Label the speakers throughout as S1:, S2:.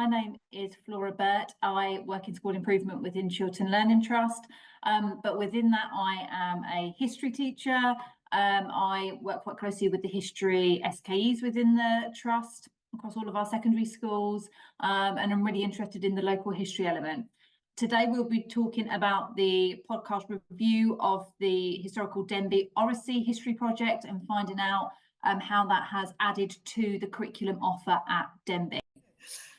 S1: my name is Flora Burt. I work in school improvement within Chiltern Learning Trust, but within that I am a history teacher. I work quite closely with the history SKEs within the trust across all of our secondary schools, and I'm really interested in the local history element. Today we'll be talking about the podcast review of the historical Denbigh Oracy history project and finding out how that has added to the curriculum offer at Denbigh.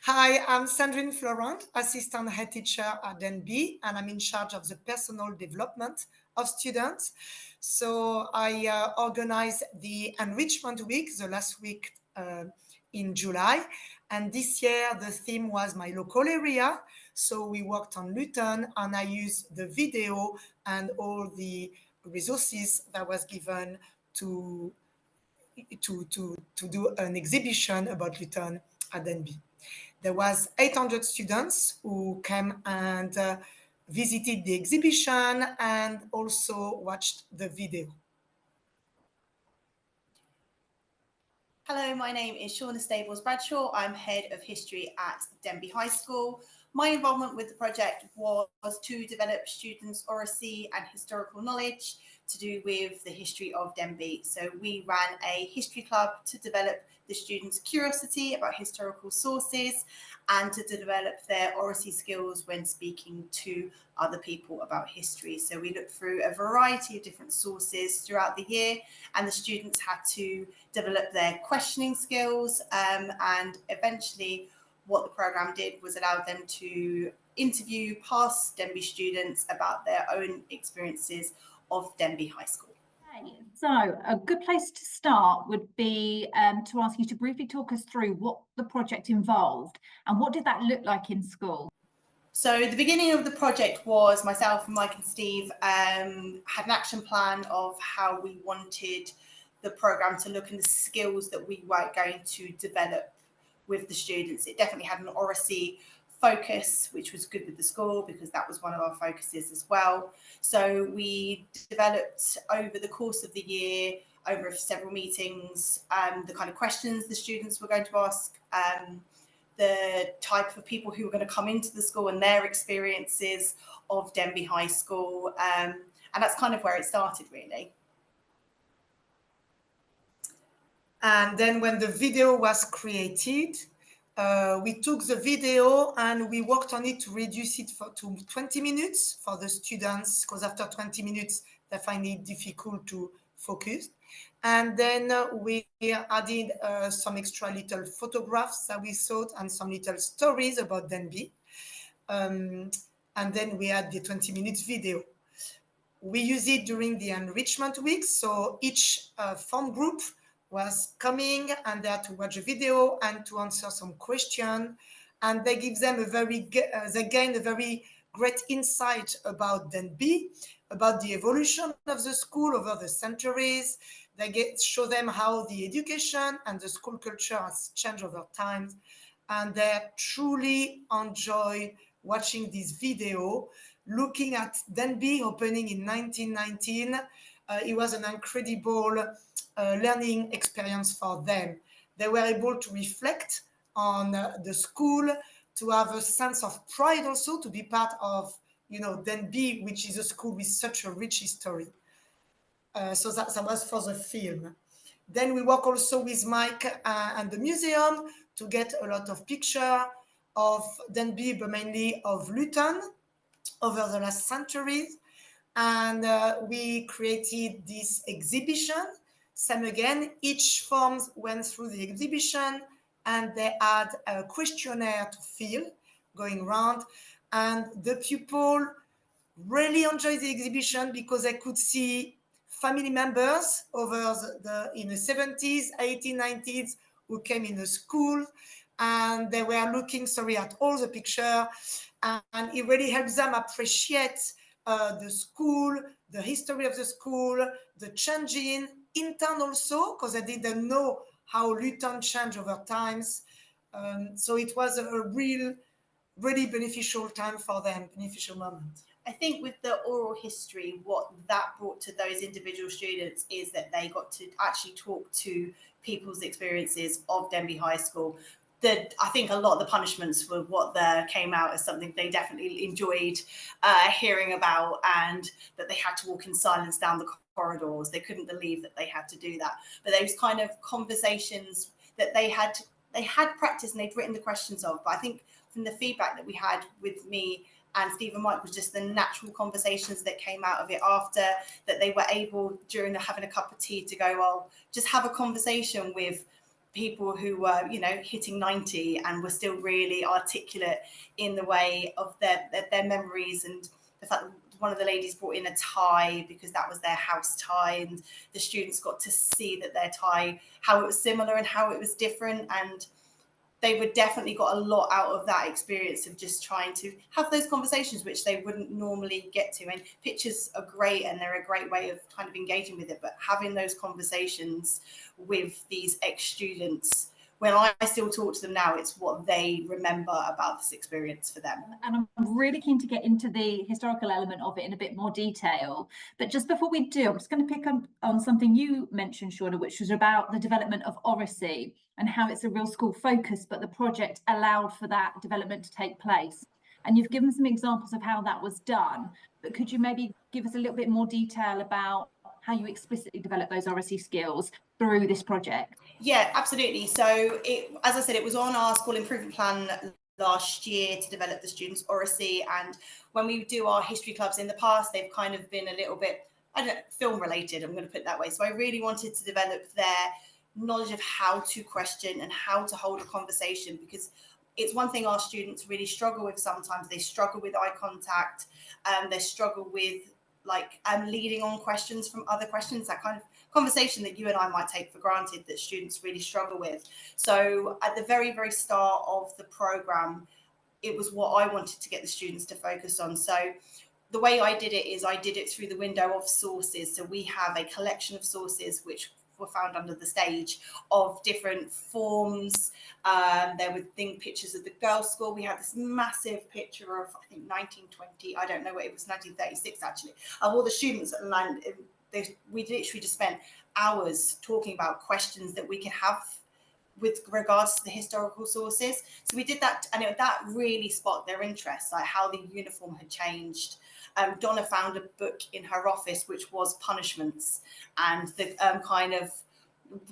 S2: Hi, I'm Sandrine Florent, Assistant Head Teacher at Denbigh, and I'm in charge of the personal development of students. So I organized the Enrichment Week, the last week in July. And this year, the theme was my local area. So we worked on Luton, and I used the video and all the resources that was given to do an exhibition about Luton at Denbigh. There was 800 students who came and visited the exhibition and also watched the video.
S3: Hello, my name is Shauna Stables Bradshaw. I'm Head of History at Denbigh High School. My involvement with the project was to develop students' oracy and historical knowledge to do with the history of Denbigh. So we ran a history club to develop the students' curiosity about historical sources and to develop their oracy skills when speaking to other people about history. So we looked through a variety of different sources throughout the year, and the students had to develop their questioning skills, and eventually what the programme did was allow them to interview past Denbigh students about their own experiences of Denbigh High School.
S1: So a good place to start would be to ask you to briefly talk us through what the project involved and what did that look like in school?
S3: So the beginning of the project was myself and Mike and Steve had an action plan of how we wanted the programme to look and the skills that we were going to develop with the students. It definitely had an oracy focus, which was good with the school because that was one of our focuses as well. So we developed over the course of the year, over several meetings, the kind of questions the students were going to ask, the type of people who were going to come into the school and their experiences of Denbigh High School. And that's kind of where it started, really.
S2: And then when the video was created, we took the video and we worked on it to reduce it to 20 minutes for the students, because after 20 minutes, they find it difficult to focus. And then we added some extra little photographs that we thought and some little stories about Denbigh. And then we had the 20 minutes video. We use it during the enrichment week. So each form group was coming and they had to watch a video and to answer some question. And they give them they gain a very great insight about Denbigh, about the evolution of the school over the centuries. They show them how the education and the school culture has changed over time. And they truly enjoy watching this video, looking at Denbigh opening in 1919. It was an incredible learning experience for them. They were able to reflect on the school, to have a sense of pride also, to be part of, Denbigh, which is a school with such a rich history. So that was for the film. Then we work also with Mike and the museum to get a lot of pictures of Denbigh, but mainly of Luton over the last centuries. And we created this exhibition. Same again, each form went through the exhibition and they had a questionnaire to fill going around. And the pupil really enjoyed the exhibition because they could see family members over in the 70s, 1890s who came in the school, and they were looking, at all the pictures, and it really helps them appreciate the school, the history of the school, the changing intern also, because they didn't know how Luton changed over times. So it was a really beneficial time for them, beneficial moment.
S3: I think with the oral history, what that brought to those individual students is that they got to actually talk to people's experiences of Denbigh High School. I think a lot of the punishments were what came out as something they definitely enjoyed hearing about, and that they had to walk in silence down the corridors. They couldn't believe that they had to do that. But those kind of conversations that they had practiced and they'd written the questions of. But I think from the feedback that we had with me and Steve and Mike was just the natural conversations that came out of it after, that they were able, during having a cup of tea, to go, well, just have a conversation with people who were, you know, hitting 90 and were still really articulate in the way of their memories, and the fact that one of the ladies brought in a tie because that was their house tie, and the students got to see that their tie, how it was similar and how it was different, and they would definitely got a lot out of that experience of just trying to have those conversations, which they wouldn't normally get to. And pictures are great and they're a great way of kind of engaging with it, but having those conversations with these ex-students, when I still talk to them now, it's what they remember about this experience for them.
S1: And I'm really keen to get into the historical element of it in a bit more detail. But just before we do, I'm just going to pick up on something you mentioned, Shauna, which was about the development of oracy and how it's a real school focus, but the project allowed for that development to take place. And you've given some examples of how that was done, but could you maybe give us a little bit more detail about how you explicitly develop those oracy skills through this project?
S3: Yeah, absolutely. So as I said, it was on our school improvement plan last year to develop the students' oracy. And when we do our history clubs in the past, they've kind of been a little bit, I don't know, film related, I'm going to put it that way. So I really wanted to develop their knowledge of how to question and how to hold a conversation, because it's one thing our students really struggle with sometimes. They struggle with eye contact, they struggle with leading on questions from other questions, that kind of conversation that you and I might take for granted that students really struggle with. So at the very, very start of the program, it was what I wanted to get the students to focus on. So the way I did it is I did it through the window of sources. So we have a collection of sources which were found under the stage of different forms. There were pictures of the girls' school. We had this massive picture of, I think, 1920. I don't know what it was, 1936 actually, of all the students that land. We literally just spent hours talking about questions that we can have with regards to the historical sources. So we did that, and that really sparked their interest, like how the uniform had changed. Donna found a book in her office which was punishments, and the kind of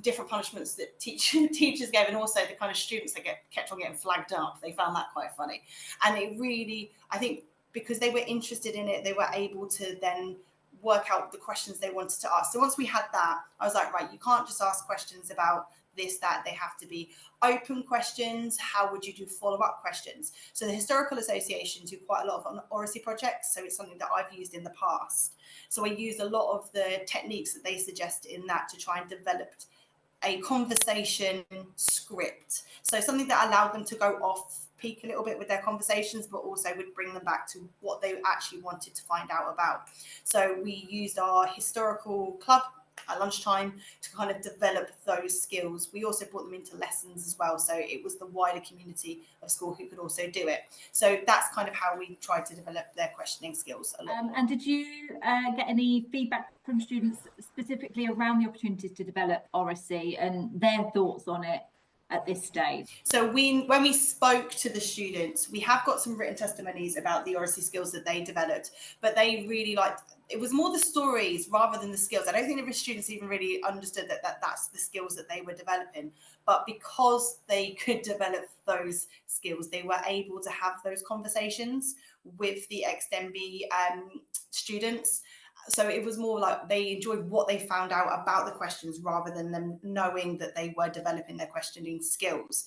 S3: different punishments that teachers gave, and also the kind of students that kept on getting flagged up. They found that quite funny. And it really, I think, because they were interested in it, they were able to then work out the questions they wanted to ask. So once we had that, I was like, right, you can't just ask questions about this, that. They have to be open questions. How would you do follow-up questions? So the Historical Association do quite a lot of oracy projects, so it's something that I've used in the past. So I used a lot of the techniques that they suggest in that to try and develop a conversation script. So something that allowed them to go off peak a little bit with their conversations, but also would bring them back to what they actually wanted to find out about. So we used our historical club at lunchtime to kind of develop those skills. We also brought them into lessons as well, so it was the wider community of school who could also do it. So that's kind of how we tried to develop their questioning skills a lot.
S1: And did you get any feedback from students specifically around the opportunities to develop oracy and their thoughts on it at this stage?
S3: So when we spoke to the students, we have got some written testimonies about the oracy skills that they developed, but they really liked, it was more the stories rather than the skills. I don't think the students even really understood that's the skills that they were developing, but because they could develop those skills, they were able to have those conversations with the ex-Denbigh students. So it was more like they enjoyed what they found out about the questions rather than them knowing that they were developing their questioning skills.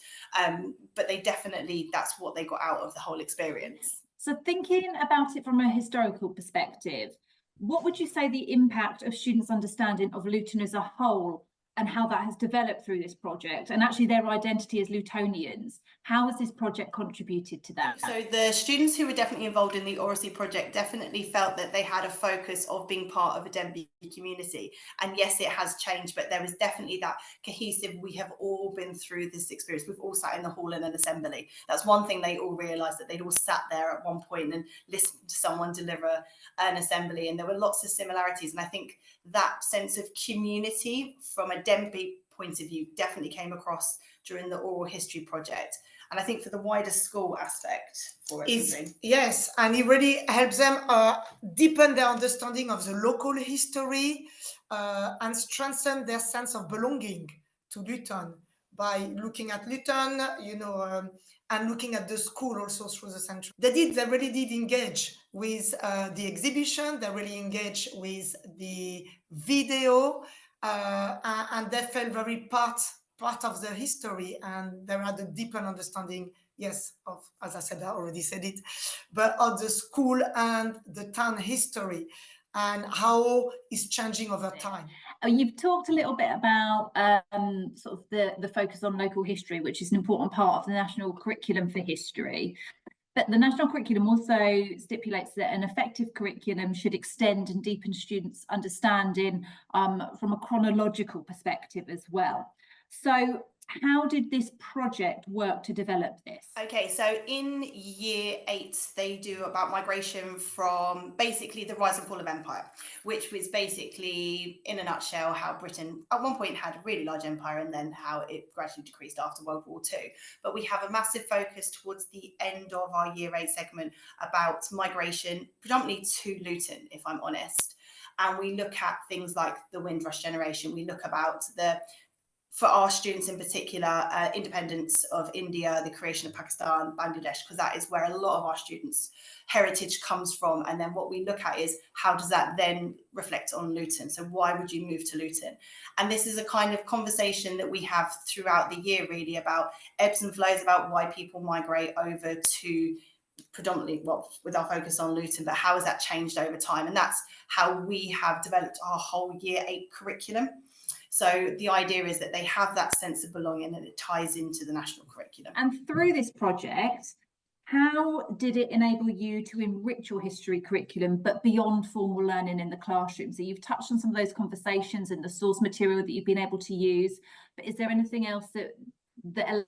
S3: But they definitely, that's what they got out of the whole experience.
S1: So thinking about it from a historical perspective, what would you say the impact of students' understanding of Luton as a whole and how that has developed through this project, and actually their identity as Lutonians? How has this project contributed to that?
S3: So the students who were definitely involved in the oracy project definitely felt that they had a focus of being part of a Denbigh community. And yes, it has changed, but there was definitely that cohesive, we have all been through this experience. We've all sat in the hall in an assembly. That's one thing they all realised, that they'd all sat there at one point and listened to someone deliver an assembly. And there were lots of similarities. And I think that sense of community from a Denbigh point of view definitely came across during the oral history project. And I think for the wider school aspect for it,
S2: yes, and it really helps them deepen their understanding of the local history and strengthen their sense of belonging to Luton by looking at Luton, and looking at the school also through the centre. They really did engage with the exhibition. They really engaged with the video, and they felt very part of the history, and they had a deeper understanding, yes, of, as I said, I already said it, but of the school and the town history and how it's changing over time.
S1: You've talked a little bit about sort of the focus on local history, which is an important part of the national curriculum for history. But the national curriculum also stipulates that an effective curriculum should extend and deepen students' understanding from a chronological perspective as well. So how did this project work to develop this?
S3: Okay, so in year 8, they do about migration from basically the rise and fall of empire, which was basically, in a nutshell, how Britain at one point had a really large empire and then how it gradually decreased after World War II. But we have a massive focus towards the end of our year 8 segment about migration, predominantly to Luton, if I'm honest. And we look at things like the Windrush generation. We look about for our students in particular, independence of India, the creation of Pakistan, Bangladesh, because that is where a lot of our students' heritage comes from. And then what we look at is how does that then reflect on Luton? So why would you move to Luton? And this is a kind of conversation that we have throughout the year, really, about ebbs and flows, about why people migrate over to predominantly, well, with our focus on Luton, but how has that changed over time? And that's how we have developed our whole year 8 curriculum. So the idea is that they have that sense of belonging and it ties into the national curriculum.
S1: And through this project, how did it enable you to enrich your history curriculum, but beyond formal learning in the classroom? So you've touched on some of those conversations and the source material that you've been able to use, but is there anything else that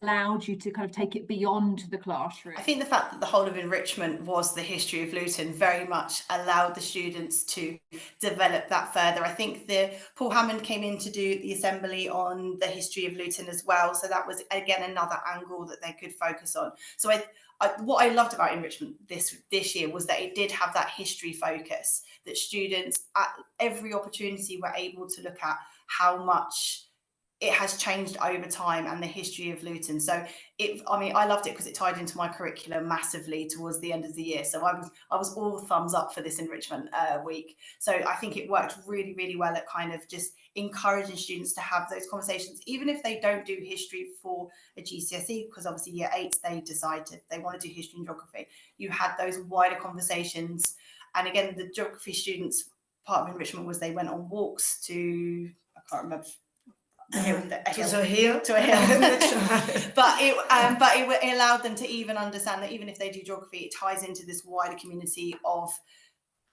S1: allowed you to kind of take it beyond the classroom?
S3: I think the fact that the whole of enrichment was the history of Luton very much allowed the students to develop that further. I think Paul Hammond came in to do the assembly on the history of Luton as well. So that was, again, another angle that they could focus on. So what I loved about enrichment this year was that it did have that history focus, that students at every opportunity were able to look at how much it has changed over time and the history of Luton. So I loved it because it tied into my curriculum massively towards the end of the year. So I was all thumbs up for this enrichment week. So I think it worked really, really well at kind of just encouraging students to have those conversations, even if they don't do history for a GCSE, because obviously year 8, they decided they want to do history and geography. You had those wider conversations. And again, the geography students, part of enrichment was they went on walks to, I can't remember, to a hill. but it allowed them to even understand that even if they do geography, it ties into this wider community of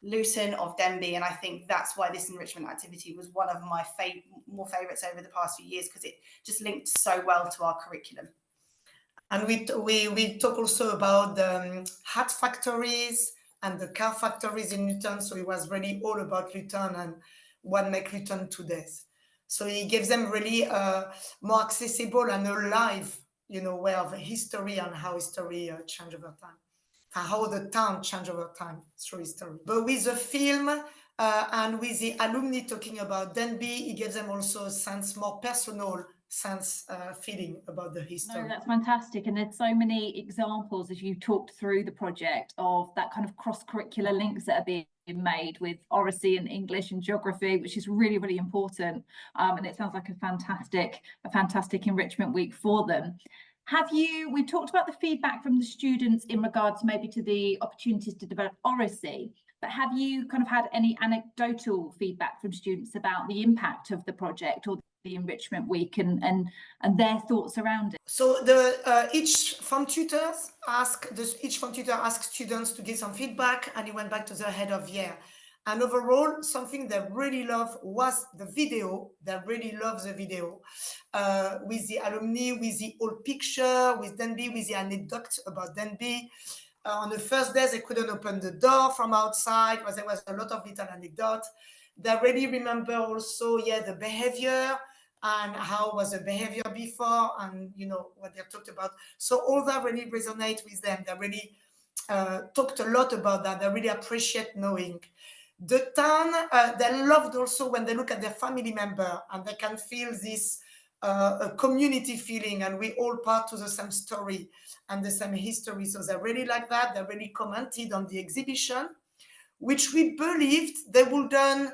S3: Luton, of Denbigh, and I think that's why this enrichment activity was one of my more favourites over the past few years, because it just linked so well to our curriculum.
S2: And we talk also about the hat factories and the car factories in Luton. So it was really all about Luton and what makes Luton today. So it gives them really more accessible and alive, way of history and how history changed over time, and how the town changed over time through history. But with the film and with the alumni talking about Denbigh, it gives them also a more personal sense feeling about the history.
S1: No, that's fantastic. And there's so many examples as you talked through the project of that kind of cross-curricular links that are being made with oracy and English and geography, which is really, really important. And it sounds like a fantastic enrichment week for them. We talked about the feedback from the students in regards maybe to the opportunities to develop oracy, but have you kind of had any anecdotal feedback from students about the impact of the project or the enrichment week and their thoughts around it?
S2: So each form tutor asked students to give some feedback, and he went back to the head of year. And overall, something they really loved was the video. They really loved the video with the alumni, with the old picture, with Denbigh, with the anecdote about Denbigh. On the first day, they couldn't open the door from outside because there was a lot of little anecdotes. They really remember also, the behavior and how was the behavior before, and what they talked about. So all that really resonate with them. They really talked a lot about that. They really appreciate knowing. The town, they loved also when they look at their family member and they can feel this a community feeling, and we all part to the same story and the same history. So they really like that. They really commented on the exhibition, which we believed they would done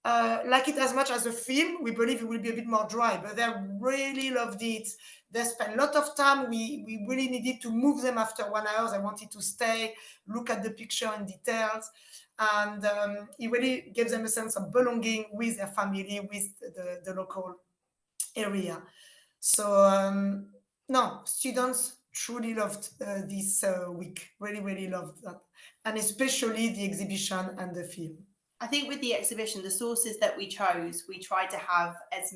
S2: like it as much as a film. We believe it will be a bit more dry, but they really loved it. They spent a lot of time. We really needed to move them after 1 hour. They wanted to stay, look at the picture in details. And it really gives them a sense of belonging with their family, with the local area. So no, students truly loved this week. Really, really loved that. And especially the exhibition and the film.
S3: I think with the exhibition, the sources that we chose, we tried to have as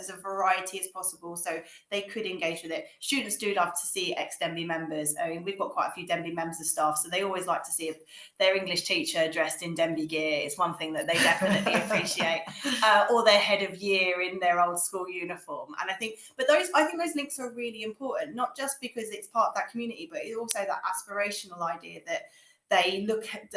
S3: a variety as possible so they could engage with it. Students do love to see ex-Denbigh members. I mean, we've got quite a few Denbigh members of staff, so they always like to see their English teacher dressed in Denbigh gear. It's one thing that they definitely appreciate. Or their head of year in their old school uniform. And I think those links are really important, not just because it's part of that community, but it's also that aspirational idea that they look at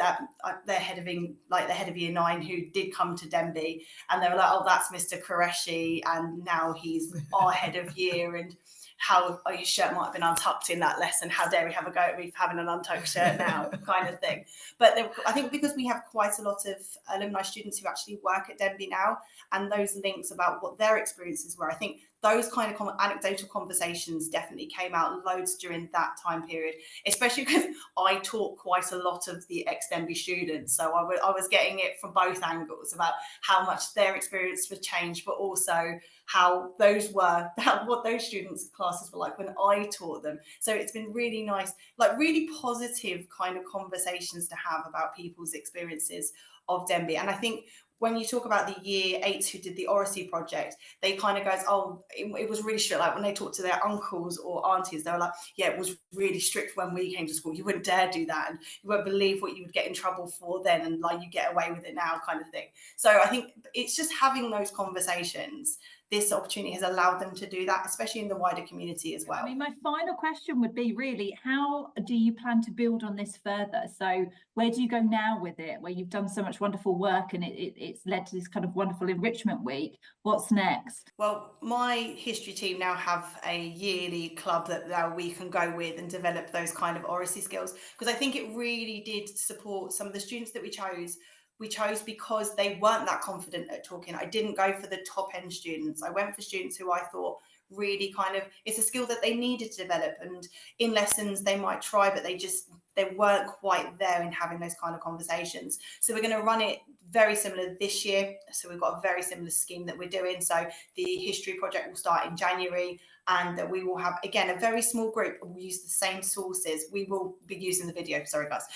S3: their head of year 9 who did come to Denbigh, and they were like, oh, that's Mr. Qureshi, and now he's our head of year, and how your shirt might have been untucked in that lesson. How dare we have a go at me for having an untucked shirt now, kind of thing. But I think because we have quite a lot of alumni students who actually work at Denbigh now, and those links about what their experiences were, I think those kind of anecdotal conversations definitely came out loads during that time period, especially because I taught quite a lot of the ex-Denbigh students. So I was getting it from both angles about how much their experience was changed, but also what those students' classes were like when I taught them. So it's been really nice, like really positive kind of conversations to have about people's experiences of Denbigh. And I think when you talk about the year 8s who did the oracy project, they kind of goes, oh, it was really strict. Like when they talked to their uncles or aunties, they were like, yeah, it was really strict when we came to school. You wouldn't dare do that, and you won't believe what you would get in trouble for then, and like you get away with it now, kind of thing. So I think it's just having those conversations. This opportunity has allowed them to do that, especially in the wider community as well.
S1: I mean, my final question would be really, how do you plan to build on this further? So where do you go now with it, where you've done so much wonderful work and it's led to this kind of wonderful enrichment week? What's next?
S3: Well, my history team now have a yearly club that we can go with and develop those kind of oracy skills, because I think it really did support some of the students that we chose. We chose because they weren't that confident at talking. I didn't go for the top end students. I went for students who I thought really kind of, it's a skill that they needed to develop, and in lessons they might try, but they weren't quite there in having those kind of conversations. So we're going to run it very similar this year. So we've got a very similar scheme that we're doing. So the history project will start in January, and we will have, again, a very small group. We'll use the same sources. We will be using the video, sorry guys,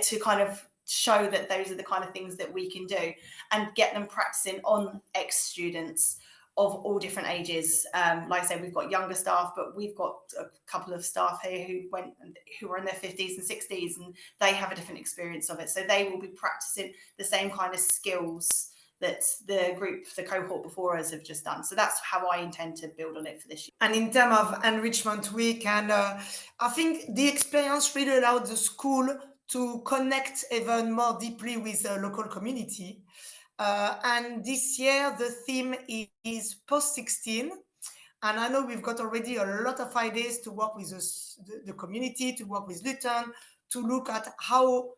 S3: to kind of show that those are the kind of things that we can do and get them practicing on ex-students of all different ages. Like I said, we've got younger staff, but we've got a couple of staff here who are in their 50s and 60s, and they have a different experience of it. So they will be practicing the same kind of skills that the cohort before us have just done. So that's how I intend to build on it for this year.
S2: And in terms of enrichment week, and I think the experience really allowed the school to connect even more deeply with the local community. And this year, the theme is post-16. And I know we've got already a lot of ideas to work with the community, to work with Luton, to look at how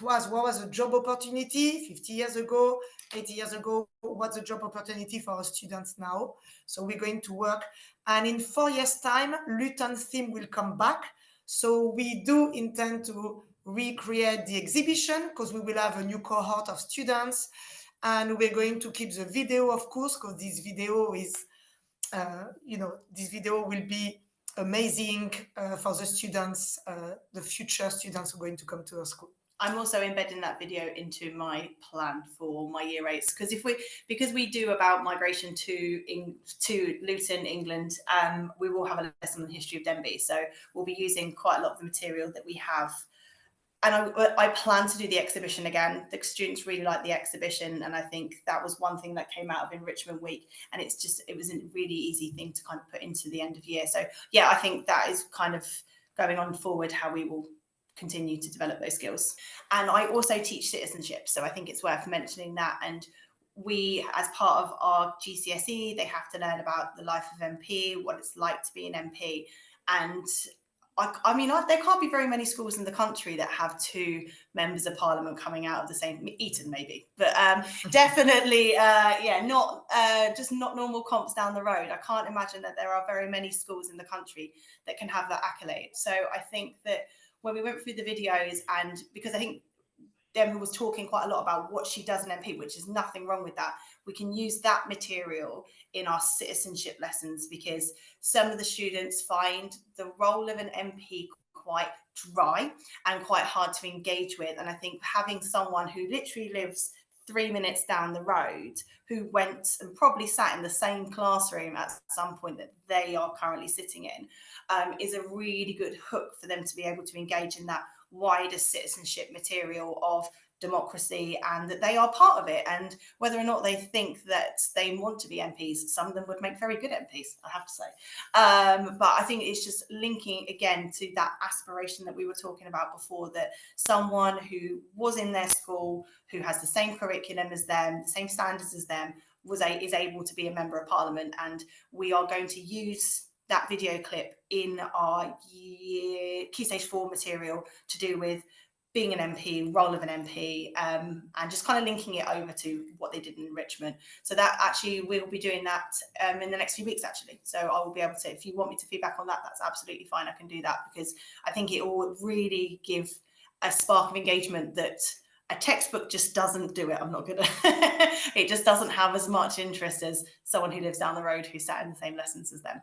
S2: what was a job opportunity 50 years ago, 80 years ago, what's the job opportunity for our students now. So we're going to work. And in 4 years' time, Luton theme will come back. So we do intend to recreate the exhibition, because we will have a new cohort of students, and we're going to keep the video, of course, because this video is, this video will be amazing for the students, the future students who are going to come to our school.
S3: I'm also embedding that video into my plan for my year 8s, because we do about migration to Luton, England. We will have a lesson on the history of Denbigh, so we'll be using quite a lot of the material that we have I plan to do the exhibition again. The students really like the exhibition, and I think that was one thing that came out of Enrichment Week, and it was a really easy thing to kind of put into the end of year. So yeah, I think that is kind of going on forward how we will continue to develop those skills. And I also teach citizenship, so I think it's worth mentioning that. And we, as part of our GCSE, they have to learn about the life of MP, what it's like to be an MP. And I mean, there can't be very many schools in the country that have 2 members of parliament coming out of the same, Eton maybe, but definitely, yeah, not just not normal comps down the road. I can't imagine that there are very many schools in the country that can have that accolade. So I think that when we went through the videos, and because I think Denbigh was talking quite a lot about what she does in MP, which is nothing wrong with that. We can use that material in our citizenship lessons, because some of the students find the role of an MP quite dry and quite hard to engage with. And I think having someone who literally lives 3 minutes down the road, who went and probably sat in the same classroom at some point that they are currently sitting in, is a really good hook for them to be able to engage in that wider citizenship material of democracy, and that they are part of it. And whether or not they think that they want to be MPs, some of them would make very good MPs, I have to say. But I think it's just linking again to that aspiration that we were talking about before, that someone who was in their school, who has the same curriculum as them, the same standards as them, is able to be a member of parliament. And we are going to use that video clip in our Key Stage 4 material to do with being an MP, role of an MP, and just kind of linking it over to what they did in enrichment. So that actually, we'll be doing that in the next few weeks, actually. So I will be able to, if you want me to feedback on that, that's absolutely fine. I can do that, because I think it will really give a spark of engagement that a textbook just doesn't do it. I'm not gonna, it just doesn't have as much interest as someone who lives down the road who sat in the same lessons as them.